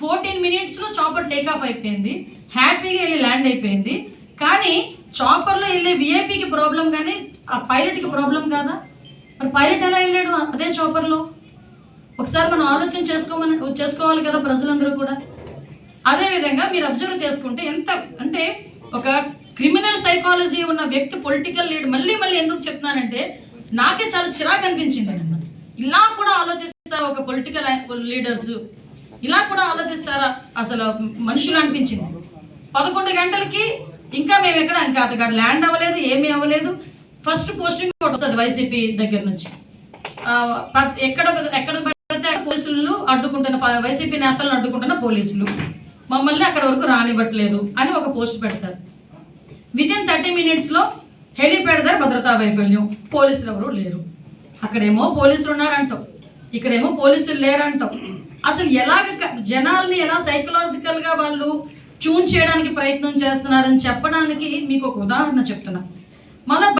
14 minutesలో chopper take off అయిపోయింది, హ్యాపీగా వెళ్ళి ల్యాండ్ అయిపోయింది. కానీ చాపర్లో వెళ్ళే విఐపికి ప్రాబ్లం, కానీ ఆ పైలట్కి ప్రాబ్లం కాదా? మరి పైలట్ ఎలా వెళ్ళాడు అదే చాపర్లో? ఒకసారి మనం ఆలోచన చేసుకోవాలి కదా ప్రజలందరూ కూడా. అదేవిధంగా మీరు అబ్జర్వ్ చేసుకుంటే ఎంత అంటే ఒక క్రిమినల్ సైకాలజీ ఉన్న వ్యక్తి పొలిటికల్ లీడర్, మళ్ళీ ఎందుకు చెప్తున్నానంటే నాకే చాలా చిరాకు అనిపించింది అన్నమాట. ఇలా కూడా ఆలోచిస్తారా ఒక పొలిటికల్ లీడర్స్? ఇలా కూడా ఆలోచిస్తారా అసలు మనుషులు అనిపించింది. 11 గంటలకి ఇంకా మేము ఇంకా అతగాడు ల్యాండ్ అవ్వలేదు, ఏమీ అవ్వలేదు. ఫస్ట్ పోస్టింగ్ వస్తుంది వైసీపీ దగ్గర నుంచి. ఎక్కడ పడితే పోలీసులు అడ్డుకుంటున్న, వైసీపీ నేతలను అడ్డుకుంటున్న పోలీసులు మమ్మల్ని అక్కడ వరకు రానివ్వట్లేదు అని ఒక పోస్ట్ పెడతారు. వితిన్ 30 minutesలో హెలిప్యాడ్ దగ్గర భద్రతా వైఫల్యం, పోలీసులు ఎవరు లేరు. అక్కడేమో పోలీసులు ఉన్నారంటాం, ఇక్కడేమో పోలీసులు లేరంటాం. అసలు ఎలాగ జనాల్ని ఎలా సైకలాజికల్గా వాళ్ళు ట్యూన్ చేయడానికి ప్రయత్నం చేస్తున్నారని చెప్పడానికి మీకు ఒక ఉదాహరణ చెప్తున్నా. మళ్ళీ